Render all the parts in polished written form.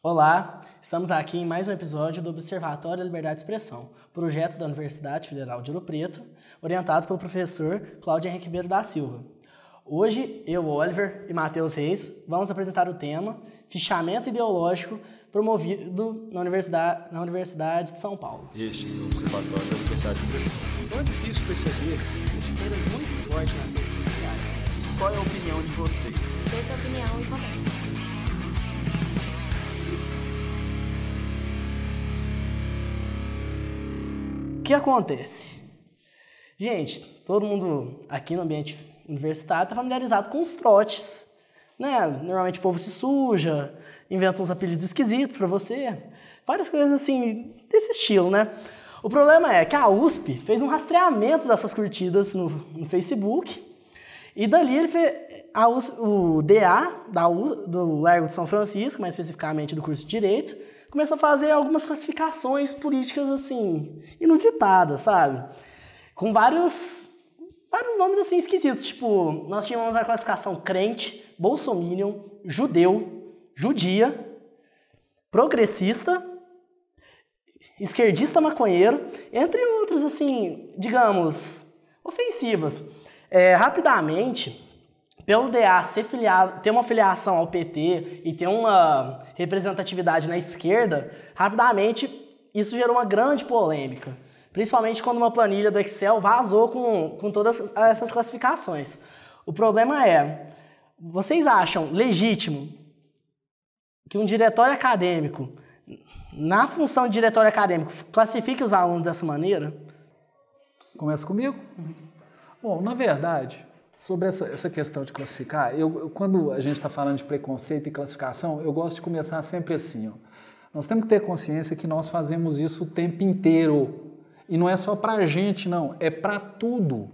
Olá, estamos aqui em mais um episódio do Observatório da Liberdade de Expressão, projeto da Universidade Federal de Ouro Preto, orientado pelo professor Cláudio Henrique Ribeiro da Silva. Hoje, eu, Oliver e Matheus Reis vamos apresentar o tema Fichamento Ideológico promovido na Universidade de São Paulo. Este é o Observatório da Liberdade de Expressão. Não é difícil perceber que esse tema é muito forte nas redes sociais. Qual é a opinião de vocês? Dê sua opinião e comente. O que acontece? Gente, todo mundo aqui no ambiente universitário está familiarizado com os trotes, né? Normalmente o povo se suja, inventa uns apelidos esquisitos para você, várias coisas assim, desse estilo, né? O problema é que a USP fez um rastreamento das suas curtidas no Facebook e dali ele fez o DA do Largo de São Francisco, mais especificamente do curso de Direito, começou a fazer algumas classificações políticas assim, inusitadas, sabe? Com vários nomes assim esquisitos, tipo, nós tínhamos a classificação crente, bolsominion, judeu, judia, progressista, esquerdista maconheiro, entre outros, assim, digamos, ofensivas. Rapidamente, pelo DA ter uma filiação ao PT e ter uma representatividade na esquerda, rapidamente isso gerou uma grande polêmica, principalmente quando uma planilha do Excel vazou com todas essas classificações. O problema é, vocês acham legítimo que um diretório acadêmico, na função de diretório acadêmico, classifique os alunos dessa maneira? Começa comigo? Bom, na verdade, sobre essa questão de classificar, quando a gente está falando de preconceito e classificação, eu gosto de começar sempre assim, ó. Nós temos que ter consciência que nós fazemos isso o tempo inteiro. E não é só para a gente, não, é para tudo.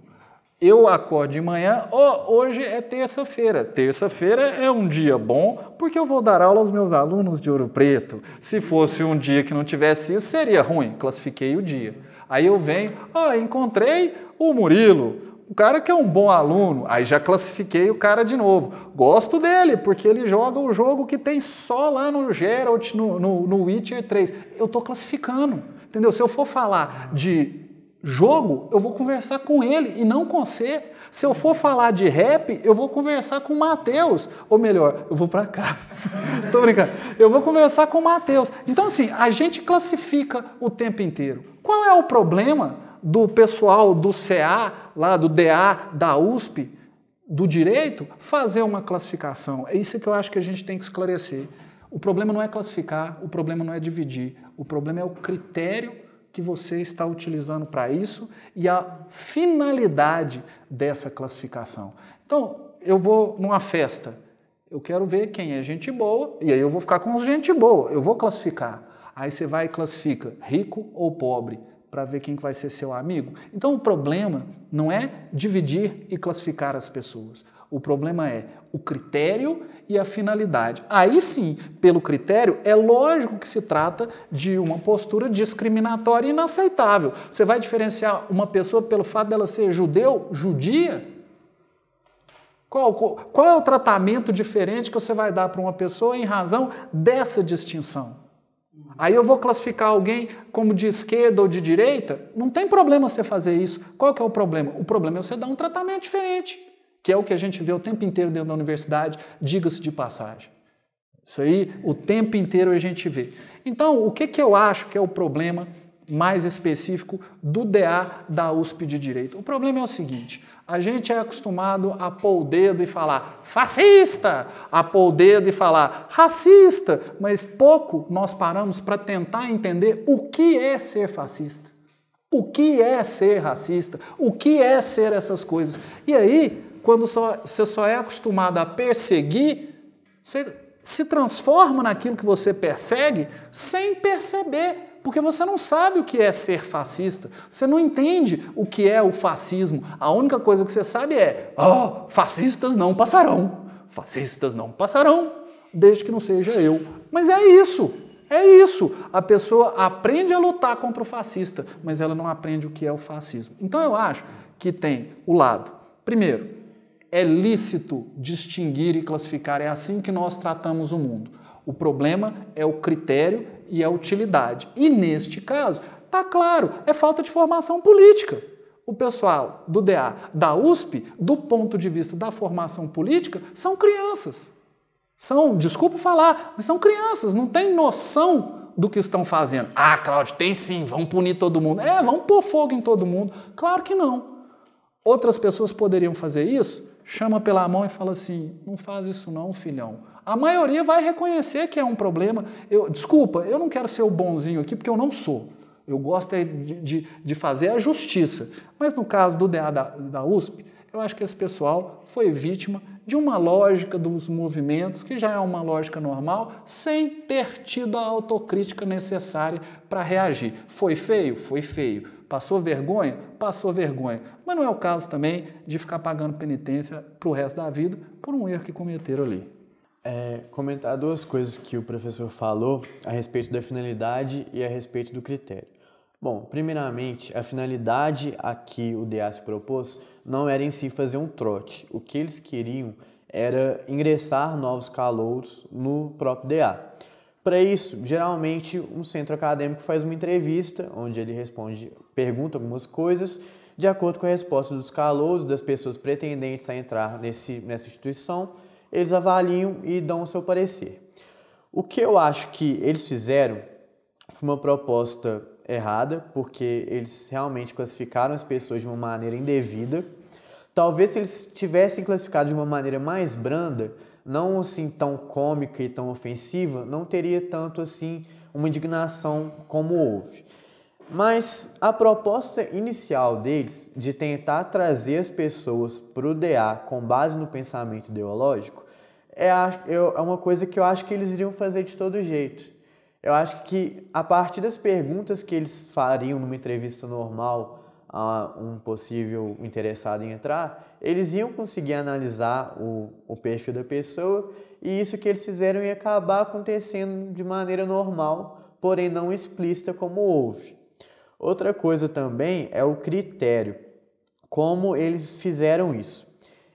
Eu acordo de manhã, hoje é terça-feira. Terça-feira é um dia bom porque eu vou dar aula aos meus alunos de Ouro Preto. Se fosse um dia que não tivesse isso, seria ruim. Classifiquei o dia. Aí eu venho, encontrei o Murilo, o cara que é um bom aluno. Aí já classifiquei o cara de novo. Gosto dele porque ele joga o jogo que tem só lá no Geralt, no Witcher 3. Eu estou classificando, entendeu? Se eu for falar de jogo, eu vou conversar com ele e não com você. Se eu for falar de rap, eu vou conversar com o Matheus. Ou melhor, eu vou para cá. Tô brincando. Eu vou conversar com o Matheus. Então, assim, a gente classifica o tempo inteiro. Qual é o problema do pessoal do CA, lá do DA, da USP, do Direito, fazer uma classificação? É isso que eu acho que a gente tem que esclarecer. O problema não é classificar, o problema não é dividir. O problema é o critério que você está utilizando para isso e a finalidade dessa classificação. Então, eu vou numa festa, eu quero ver quem é gente boa, e aí eu vou ficar com os gente boa, eu vou classificar. Aí você vai e classifica rico ou pobre, para ver quem vai ser seu amigo. Então, o problema não é dividir e classificar as pessoas. O problema é o critério e a finalidade. Aí sim, pelo critério, é lógico que se trata de uma postura discriminatória e inaceitável. Você vai diferenciar uma pessoa pelo fato dela ser judeu, judia? Qual é o tratamento diferente que você vai dar para uma pessoa em razão dessa distinção? Aí eu vou classificar alguém como de esquerda ou de direita? Não tem problema você fazer isso. Qual que é o problema? O problema é você dar um tratamento diferente, que é o que a gente vê o tempo inteiro dentro da universidade, diga-se de passagem. Isso aí, o tempo inteiro a gente vê. Então, o que eu acho que é o problema mais específico do DA da USP de Direito? O problema é o seguinte, a gente é acostumado a pôr o dedo e falar fascista, a pôr o dedo e falar racista, mas pouco nós paramos para tentar entender o que é ser fascista, o que é ser racista, o que é ser essas coisas. E aí, quando você só é acostumado a perseguir, você se transforma naquilo que você persegue sem perceber, porque você não sabe o que é ser fascista, você não entende o que é o fascismo. A única coisa que você sabe é, fascistas não passarão, desde que não seja eu. Mas é isso. A pessoa aprende a lutar contra o fascista, mas ela não aprende o que é o fascismo. Então eu acho que tem o lado, primeiro, é lícito distinguir e classificar, é assim que nós tratamos o mundo. O problema é o critério e a utilidade. E neste caso, tá claro, é falta de formação política. O pessoal do DA, da USP, do ponto de vista da formação política, são crianças. Desculpa falar, mas são crianças, não têm noção do que estão fazendo. Ah, Cláudio, tem sim, vão punir todo mundo. Vão pôr fogo em todo mundo. Claro que não. Outras pessoas poderiam fazer isso, chama pela mão e fala assim, não faz isso não, filhão. A maioria vai reconhecer que é um problema. Desculpa, eu não quero ser o bonzinho aqui, porque eu não sou. Eu gosto de fazer a justiça. Mas no caso do DA da USP, eu acho que esse pessoal foi vítima de uma lógica dos movimentos, que já é uma lógica normal, sem ter tido a autocrítica necessária para reagir. Foi feio? Foi feio. Passou vergonha? Passou vergonha. Mas não é o caso também de ficar pagando penitência para o resto da vida por um erro que cometeram ali. Comentar duas coisas que o professor falou a respeito da finalidade e a respeito do critério. Bom, primeiramente, a finalidade a que o DA se propôs não era em si fazer um trote. O que eles queriam era ingressar novos calouros no próprio DA. Para isso, geralmente, um centro acadêmico faz uma entrevista, onde ele pergunta algumas coisas, de acordo com a resposta dos calouros, das pessoas pretendentes a entrar nessa instituição, eles avaliam e dão o seu parecer. O que eu acho que eles fizeram foi uma proposta errada, porque eles realmente classificaram as pessoas de uma maneira indevida. Talvez se eles tivessem classificado de uma maneira mais branda, não assim tão cômica e tão ofensiva, não teria tanto assim uma indignação como houve. Mas a proposta inicial deles de tentar trazer as pessoas para o DA com base no pensamento ideológico é uma coisa que eu acho que eles iriam fazer de todo jeito. Eu acho que a partir das perguntas que eles fariam numa entrevista normal a um possível interessado em entrar, eles iam conseguir analisar o perfil da pessoa e isso que eles fizeram ia acabar acontecendo de maneira normal, porém não explícita como houve. Outra coisa também é o critério, como eles fizeram isso.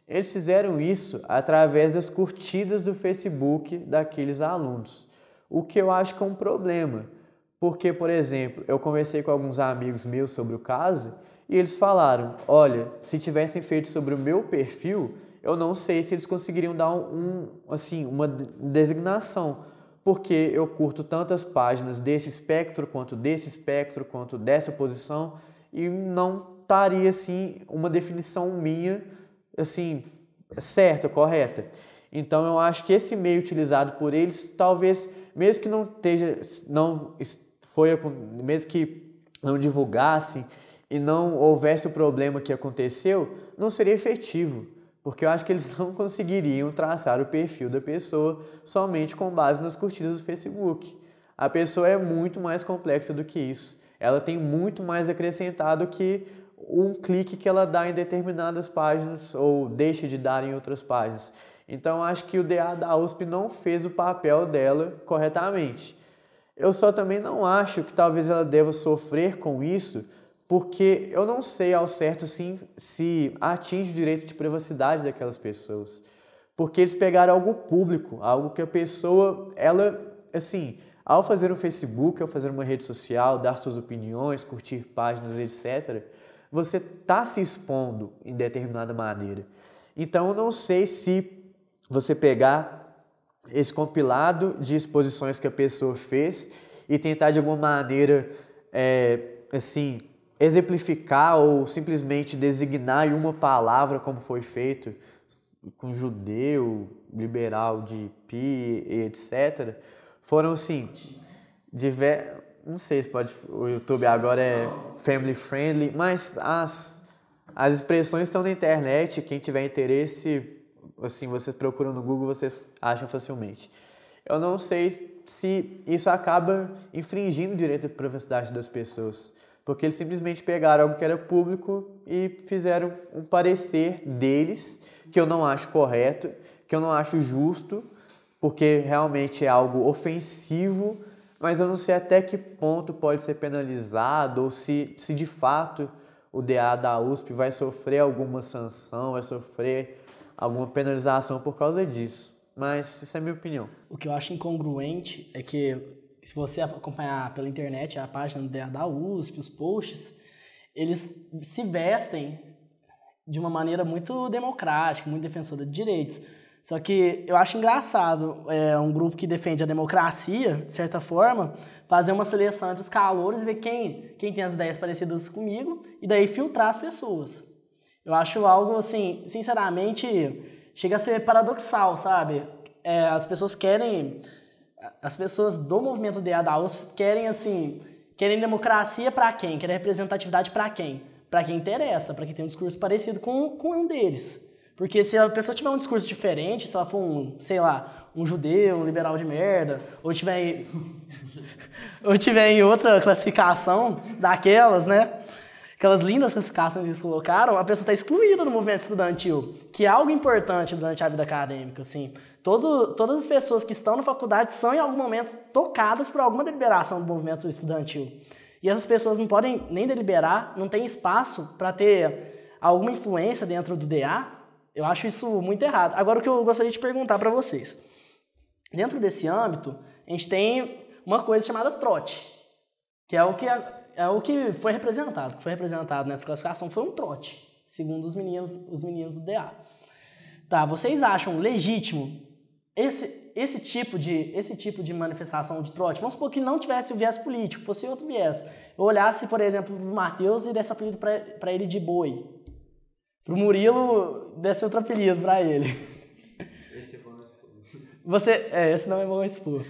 Eles fizeram isso através das curtidas do Facebook daqueles alunos. O que eu acho que é um problema, porque, por exemplo, eu conversei com alguns amigos meus sobre o caso e eles falaram, olha, se tivessem feito sobre o meu perfil, eu não sei se eles conseguiriam dar uma designação, porque eu curto tantas páginas desse espectro, quanto dessa posição, e não estaria, assim, uma definição minha, assim, certa, correta. Então, eu acho que esse meio utilizado por eles, talvez, mesmo que não divulgassem e não houvesse o problema que aconteceu, não seria efetivo, porque eu acho que eles não conseguiriam traçar o perfil da pessoa somente com base nas curtidas do Facebook. A pessoa é muito mais complexa do que isso. Ela tem muito mais acrescentado que um clique que ela dá em determinadas páginas ou deixa de dar em outras páginas. Então, acho que o DA da USP não fez o papel dela corretamente. Eu só também não acho que talvez ela deva sofrer com isso, porque eu não sei ao certo se atinge o direito de privacidade daquelas pessoas. Porque eles pegaram algo público, algo que a pessoa, ao fazer um Facebook, ao fazer uma rede social, dar suas opiniões, curtir páginas, etc., você está se expondo em determinada maneira. Então, eu não sei se você pegar esse compilado de exposições que a pessoa fez e tentar de alguma maneira, exemplificar ou simplesmente designar em uma palavra como foi feito com judeu, liberal de pi, etc. Foram, não sei se o YouTube agora é family friendly, mas as expressões estão na internet, quem tiver interesse, vocês procuram no Google, vocês acham facilmente. Eu não sei se isso acaba infringindo o direito de privacidade das pessoas, porque eles simplesmente pegaram algo que era público e fizeram um parecer deles, que eu não acho correto, que eu não acho justo, porque realmente é algo ofensivo, mas eu não sei até que ponto pode ser penalizado ou se de fato o DA da USP vai sofrer alguma sanção, vai sofrer alguma penalização por causa disso. mas isso é a minha opinião. O que eu acho incongruente é que, se você acompanhar pela internet a página da USP, os posts, eles se vestem de uma maneira muito democrática, muito defensora de direitos. Só que eu acho engraçado um grupo que defende a democracia, de certa forma, fazer uma seleção entre os calouros e ver quem tem as ideias parecidas comigo e daí filtrar as pessoas. Eu acho algo, assim, sinceramente, chega a ser paradoxal, sabe? As pessoas do movimento DA da USP querem, assim, querem democracia para quem? Querem representatividade para quem? Para quem interessa, para quem tem um discurso parecido com um deles. Porque se a pessoa tiver um discurso diferente, se ela for um judeu, um liberal de merda, ou tiver em outra classificação daquelas, né? Aquelas lindas classificações que eles colocaram, a pessoa está excluída do movimento estudantil, que é algo importante durante a vida acadêmica, assim. Todas as pessoas que estão na faculdade são, em algum momento, tocadas por alguma deliberação do movimento estudantil. E essas pessoas não podem nem deliberar, não tem espaço para ter alguma influência dentro do DA. Eu acho isso muito errado. Agora, o que eu gostaria de perguntar para vocês. Dentro desse âmbito, a gente tem uma coisa chamada trote, que é o que foi representado. O que foi representado nessa classificação foi um trote, segundo os meninos do DA. Tá, vocês acham legítimo esse tipo de manifestação de trote? Vamos supor que não tivesse o viés político, fosse outro viés. Eu olhasse, por exemplo, para o Matheus e desse apelido para ele de boi. Para o Murilo, desse outro apelido para ele. Esse é bom expor. Esse não é bom expor.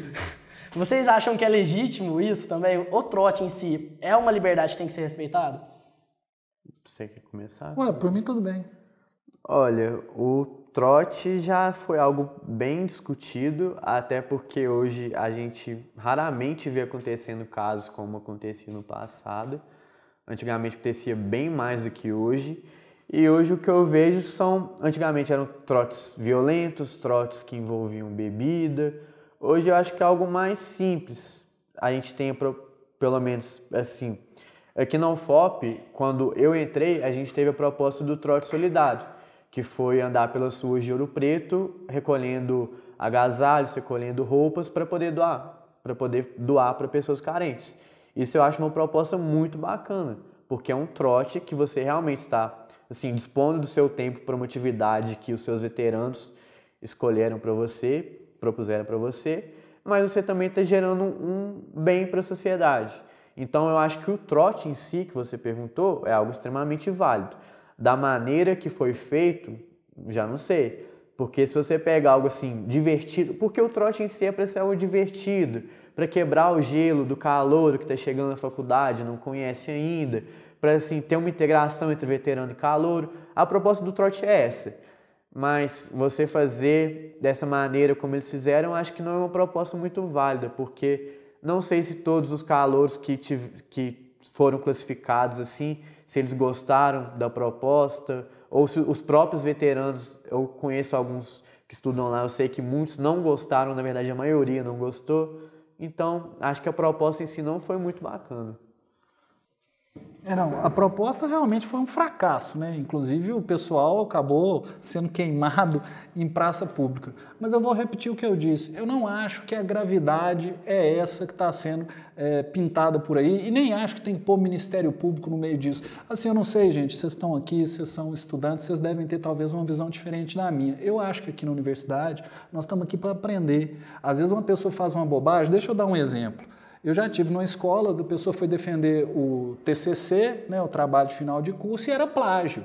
Vocês acham que é legítimo isso também? O trote em si é uma liberdade que tem que ser respeitada? Você quer começar? Ué, por mim tudo bem. Olha, o trote já foi algo bem discutido, até porque hoje a gente raramente vê acontecendo casos como acontecia no passado. Antigamente acontecia bem mais do que hoje. E hoje o que eu vejo antigamente eram trotes violentos, trotes que envolviam bebida. Hoje eu acho que é algo mais simples. A gente tem, pelo menos assim, aqui na UFOP, quando eu entrei, a gente teve a proposta do trote solidário, que foi andar pelas ruas de Ouro Preto, recolhendo agasalhos, recolhendo roupas para poder doar para pessoas carentes. Isso eu acho uma proposta muito bacana, porque é um trote que você realmente está assim, dispondo do seu tempo para uma atividade que os seus veteranos propuseram para você, mas você também está gerando um bem para a sociedade. Então eu acho que o trote em si, que você perguntou, é algo extremamente válido. Da maneira que foi feito, já não sei. Porque se você pega algo assim, divertido, porque o trote em si é para ser algo divertido, para quebrar o gelo do calouro que está chegando na faculdade, não conhece ainda, para assim, ter uma integração entre veterano e calouro. A proposta do trote é essa. Mas você fazer dessa maneira como eles fizeram, acho que não é uma proposta muito válida, porque não sei se todos os calouros que foram classificados assim, se eles gostaram da proposta, ou se os próprios veteranos, eu conheço alguns que estudam lá, eu sei que muitos não gostaram, na verdade a maioria não gostou, então acho que a proposta em si não foi muito bacana. Não, a proposta realmente foi um fracasso, né? Inclusive o pessoal acabou sendo queimado em praça pública. Mas eu vou repetir o que eu disse. Eu não acho que a gravidade é essa que está sendo pintada por aí e nem acho que tem que pôr o Ministério Público no meio disso. Assim, eu não sei, gente, vocês estão aqui, vocês são estudantes, vocês devem ter talvez uma visão diferente da minha. Eu acho que aqui na universidade nós estamos aqui para aprender. Às vezes uma pessoa faz uma bobagem, deixa eu dar um exemplo. Eu já tive numa escola, a pessoa foi defender o TCC, né, o trabalho de final de curso, e era plágio.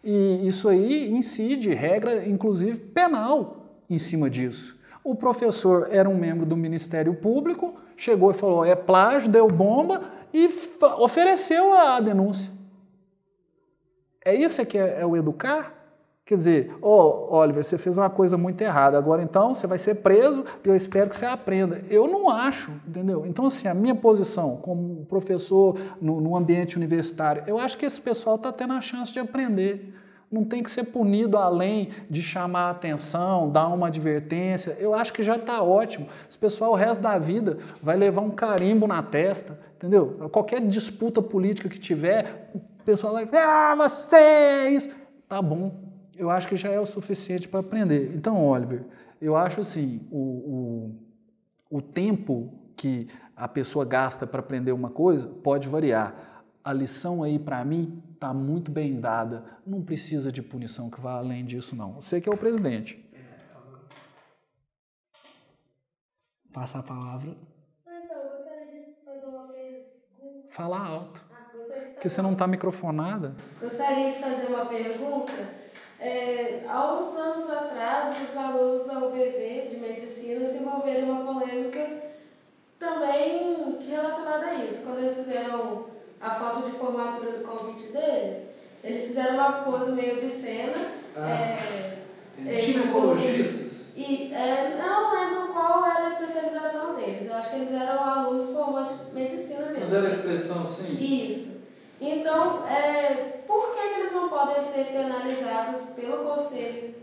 E isso aí incide regra, inclusive, penal em cima disso. O professor era um membro do Ministério Público, chegou e falou, é plágio, deu bomba e ofereceu a denúncia. É isso que é o educar? Quer dizer, Oliver, você fez uma coisa muito errada, agora então você vai ser preso e eu espero que você aprenda. Eu não acho, entendeu? Então, assim, a minha posição como professor no ambiente universitário, eu acho que esse pessoal está tendo a chance de aprender. Não tem que ser punido além de chamar a atenção, dar uma advertência. Eu acho que já está ótimo. Esse pessoal, o resto da vida, vai levar um carimbo na testa, entendeu? Qualquer disputa política que tiver, o pessoal vai falar, você é isso. Tá bom. Eu acho que já é o suficiente para aprender. Então, Oliver, Eu acho assim, o tempo que a pessoa gasta para aprender uma coisa pode variar. A lição aí, para mim, está muito bem dada. Não precisa de punição que vá além disso, não. Você que é o presidente. Passa a palavra. Então, eu gostaria de fazer uma pergunta. Fala alto. Porque você não está microfonada. Gostaria de fazer uma pergunta. Há uns anos atrás, os alunos da UBV de medicina se envolveram em uma polêmica também relacionada a isso. Quando eles fizeram a foto de formatura do convite deles, eles fizeram uma pose meio obscena. Ginecologistas? Não lembro qual era a especialização deles. Eu acho que eles eram alunos formantes de medicina mesmo. Mas era a expressão, sim? Isso. Então, por que eles não podem ser penalizados pelo Conselho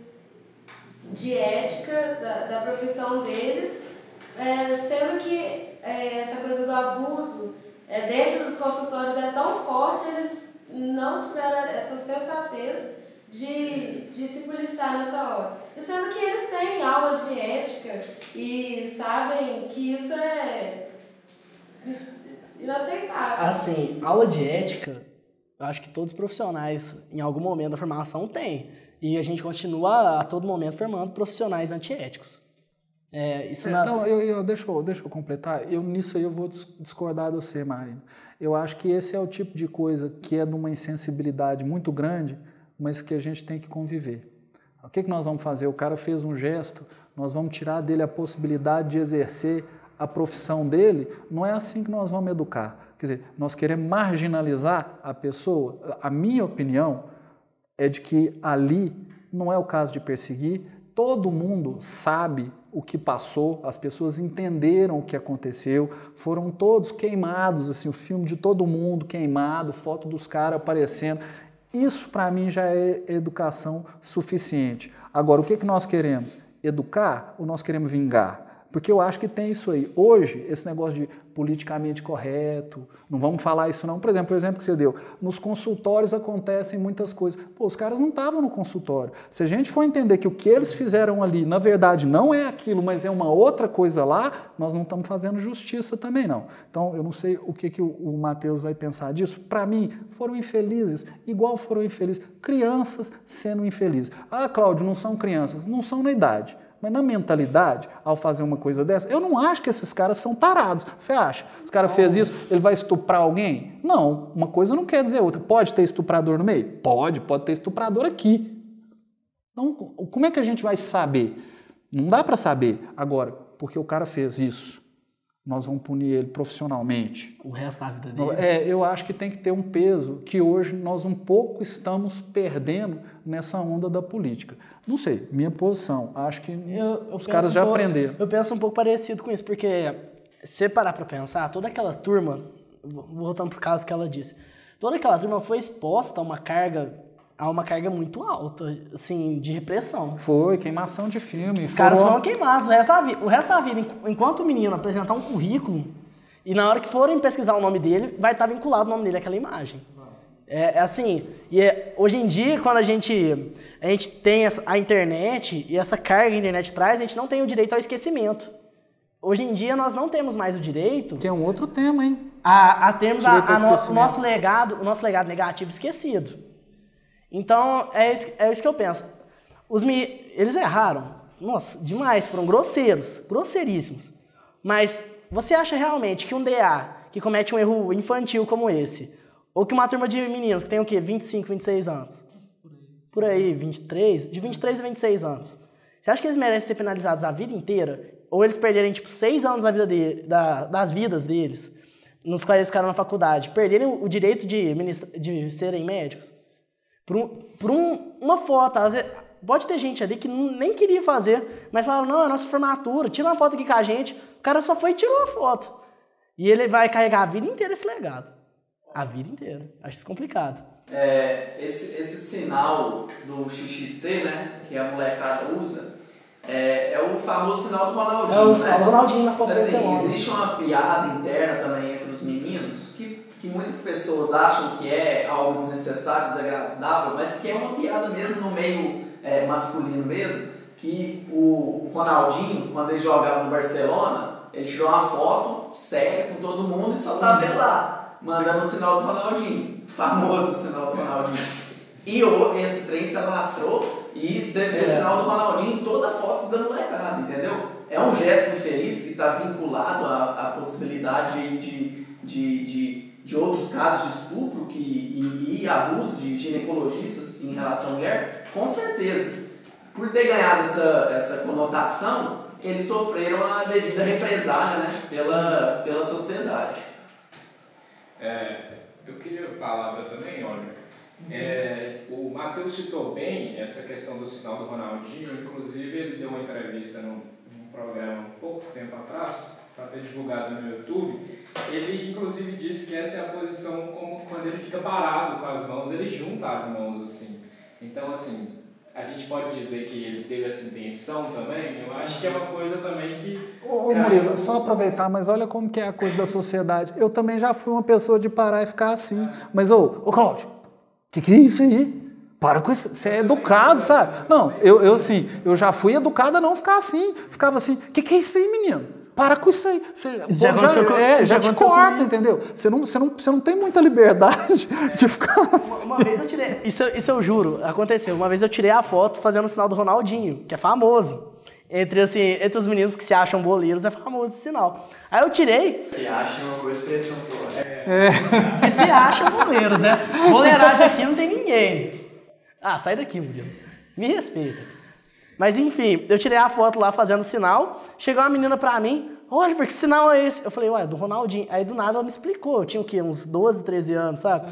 de Ética da profissão deles, sendo que essa coisa do abuso dentro dos consultórios é tão forte, eles não tiveram essa sensatez de se policiar nessa hora. E sendo que eles têm aulas de ética e sabem que isso é inaceitável. Assim, aula de ética, eu acho que todos os profissionais, em algum momento da formação, têm. E a gente continua a todo momento formando profissionais antiéticos. Deixa eu completar. Nisso aí eu vou discordar de você, Marina. Eu acho que esse é o tipo de coisa que é de uma insensibilidade muito grande, mas que a gente tem que conviver. O que nós vamos fazer? O cara fez um gesto, nós vamos tirar dele a possibilidade de exercer a profissão dele. Não é assim que nós vamos educar. Quer dizer, nós queremos marginalizar a pessoa. A minha opinião é de que ali não é o caso de perseguir. Todo mundo sabe o que passou, as pessoas entenderam o que aconteceu, foram todos queimados, assim, o filme de todo mundo queimado, foto dos caras aparecendo. Isso, para mim, já é educação suficiente. Agora, o que nós queremos? Educar ou nós queremos vingar? Porque eu acho que tem isso aí. Hoje, esse negócio de politicamente correto, não vamos falar isso não. Por exemplo, o exemplo que você deu, nos consultórios acontecem muitas coisas. Pô, os caras não estavam no consultório. Se a gente for entender que o que eles fizeram ali, na verdade, não é aquilo, mas é uma outra coisa lá, nós não estamos fazendo justiça também, não. Então, eu não sei o que o Matheus vai pensar disso. Para mim, foram infelizes, igual foram infelizes. Crianças sendo infelizes. Ah, Cláudio, não são crianças. Não são na idade. Mas na mentalidade, ao fazer uma coisa dessa, eu não acho que esses caras são tarados. Você acha? Os caras fez isso, ele vai estuprar alguém? Não, uma coisa não quer dizer outra. Pode ter estuprador no meio? Pode ter estuprador aqui. Então, como é que a gente vai saber? Não dá para saber. Agora, porque o cara fez isso, nós vamos punir ele profissionalmente. O resto da vida dele? Eu acho que tem que ter um peso que hoje nós um pouco estamos perdendo nessa onda da política. Não sei, minha posição. Acho que os caras já aprenderam. Eu penso um pouco parecido com isso, porque se parar para pensar, toda aquela turma, voltando pro caso que ela disse, toda aquela turma foi exposta a uma carga muito alta, assim, de repressão. Foi, queimação de filme. Os caras foram queimados o resto da vida. Enquanto o menino apresentar um currículo, e na hora que forem pesquisar o nome dele, vai estar vinculado o nome dele àquela imagem. Assim, hoje em dia, quando a gente tem a internet, e essa carga que a internet traz, a gente não tem o direito ao esquecimento. Hoje em dia, nós não temos mais o direito... Que é um outro tema, hein? A termos o nosso legado negativo esquecido. Então, é isso que eu penso. Eles erraram, nossa, demais, foram grosseiríssimos. Mas você acha realmente que um DA que comete um erro infantil como esse, ou que uma turma de meninos que tem o quê? 25, 26 anos? Por aí, 23? De 23 a 26 anos. Você acha que eles merecem ser penalizados a vida inteira? Ou eles perderem, 6 anos da vida das vidas deles, nos quais eles ficaram na faculdade, perderem o direito de serem médicos? Por uma foto, às vezes, pode ter gente ali que nem queria fazer, mas falaram, não, é nossa formatura, tira uma foto aqui com a gente. O cara só foi e tirou a foto. E ele vai carregar a vida inteira esse legado. A vida inteira. Acho isso complicado. Esse sinal do XXT, né, que a molecada usa, é o famoso sinal do Ronaldinho. É o sinal do Ronaldinho na foto desse assim, homem. existe uma piada interna também entre os meninos que muitas pessoas acham que é algo desnecessário, desagradável, mas que é uma piada mesmo no meio masculino mesmo, que o Ronaldinho, quando ele jogava no Barcelona, ele tirou uma foto séria com todo mundo e só tava ele lá, mandando o sinal do Ronaldinho. Famoso sinal do Ronaldinho. E esse trem se alastrou e você vê o sinal do Ronaldinho em toda a foto da molecada, entendeu? É um gesto infeliz que está vinculado à possibilidade de outros casos de estupro e abuso de ginecologistas em relação à mulher, com certeza. Por ter ganhado essa conotação, eles sofreram a devida represália, né, pela sociedade. Eu queria a palavra também, olha. O Matheus citou bem essa questão do sinal do Ronaldinho, inclusive ele deu uma entrevista num programa um pouco tempo atrás, para ter divulgado no YouTube. Ele inclusive disse que essa é a posição como quando ele fica parado com as mãos, ele junta as mãos assim. Então assim, a gente pode dizer que ele teve essa intenção também? Eu acho que é uma coisa também que... Ô Murilo, só aproveitar, mas olha como que é a coisa da sociedade. Eu também já fui uma pessoa de parar e ficar assim. Mas, ô Cláudio, que é isso aí? Para com isso, você é educado, sabe? Não, eu já fui educado a não ficar assim. Ficava assim, que é isso aí, menino? Para com isso aí. Já te corta, entendeu? Você não tem muita liberdade de ficar assim. Uma vez eu tirei, isso eu juro, aconteceu. Uma vez eu tirei a foto fazendo o sinal do Ronaldinho, que é famoso. Entre os meninos que se acham boleiros, é famoso esse sinal. Aí eu tirei. Se acha uma coisa expressão toda. Se acham boleiros, né? Boleiragem aqui não tem ninguém. Ah, sai daqui, Murilo. Me respeita. Mas enfim, eu tirei a foto lá fazendo o sinal. Chegou uma menina pra mim. Olha, que sinal é esse? Eu falei, ué, do Ronaldinho. Aí do nada ela me explicou. Eu tinha o quê? Uns 12, 13 anos, sabe?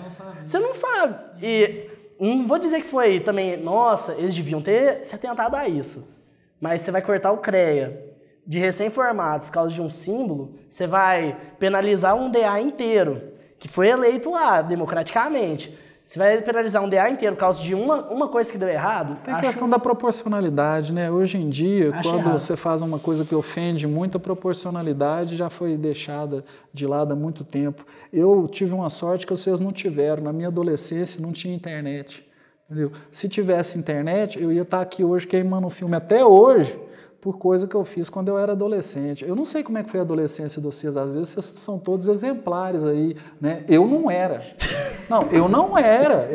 Você não sabe. E não vou dizer que foi também, nossa, eles deviam ter se atentado a isso. Mas você vai cortar o CREA de recém-formados por causa de um símbolo, você vai penalizar um DA inteiro, que foi eleito lá, democraticamente. Você vai penalizar um DA inteiro por causa de uma coisa que deu errado? Tem questão da proporcionalidade, né? Hoje em dia, quando você faz uma coisa que ofende muito, a proporcionalidade já foi deixada de lado há muito tempo. Eu tive uma sorte que vocês não tiveram. Na minha adolescência não tinha internet. Entendeu? Se tivesse internet, eu ia estar aqui hoje queimando filme até hoje por coisa que eu fiz quando eu era adolescente. Eu não sei como é que foi a adolescência de vocês, às vezes vocês são todos exemplares aí, né? Eu não era. Não, eu não era.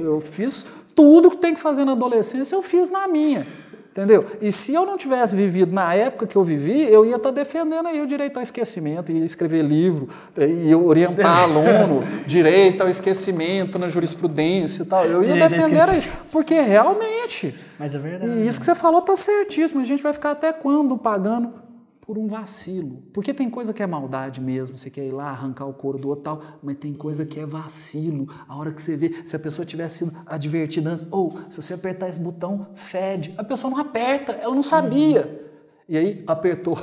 Eu fiz tudo que tem que fazer na adolescência, eu fiz na minha. Entendeu? E se eu não tivesse vivido na época que eu vivi, eu ia estar defendendo aí o direito ao esquecimento, ia escrever livro, ia orientar aluno, direito ao esquecimento na jurisprudência e tal. Eu ia defender isso, porque realmente... Mas é verdade. E isso que você falou está certíssimo. A gente vai ficar até quando pagando por um vacilo? Porque tem coisa que é maldade mesmo, você quer ir lá arrancar o couro do outro tal, mas tem coisa que é vacilo. A hora que você vê, se a pessoa tivesse sido advertida antes, ou se você apertar esse botão, fede. A pessoa não aperta, ela não sabia. E aí, apertou.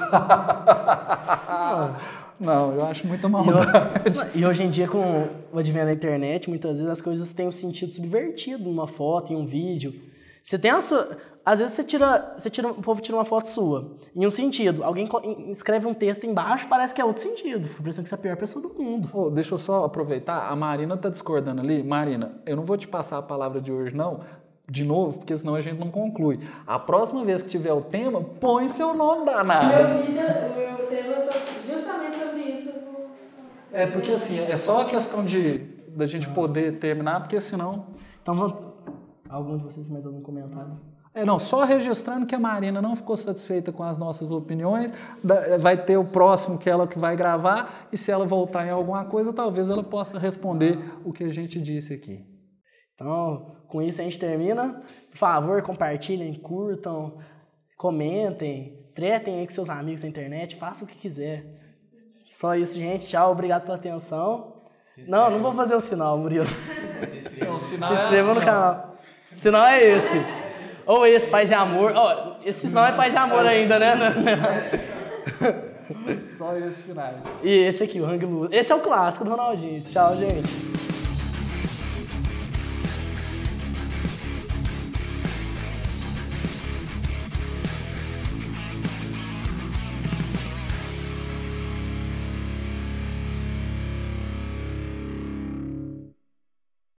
Não, eu acho muita maldade. E hoje em dia, com o advento da internet, muitas vezes as coisas têm um sentido subvertido numa foto, em um vídeo. Você tem a sua... Às vezes o povo tira uma foto sua, em um sentido. Alguém escreve um texto embaixo, parece que é outro sentido. Fica parecendo que você é a pior pessoa do mundo. Oh, deixa eu só aproveitar. A Marina tá discordando ali. Marina, eu não vou te passar a palavra de hoje, não. De novo, porque senão a gente não conclui. A próxima vez que tiver o tema, põe seu nome danado. Meu tema é justamente sobre isso. É porque assim, é só a questão da gente poder terminar, porque senão... Então, algum de vocês mais algum comentário? Não, só registrando que a Marina não ficou satisfeita com as nossas opiniões, vai ter o próximo que ela que vai gravar, e se ela voltar em alguma coisa, talvez ela possa responder o que a gente disse aqui. Então, com isso a gente termina. Por favor, compartilhem, curtam, comentem, tretem aí com seus amigos na internet, façam o que quiser. Só isso, gente. Tchau, obrigado pela atenção. Não vou fazer o sinal, Murilo. Se inscreva no canal. O sinal é esse. Ou esse, Paz e Amor. Esse não é Paz e Amor ainda, né? Só esses sinais. E esse aqui, o Hang Loose. Esse é o clássico do Ronaldinho. Tchau, gente.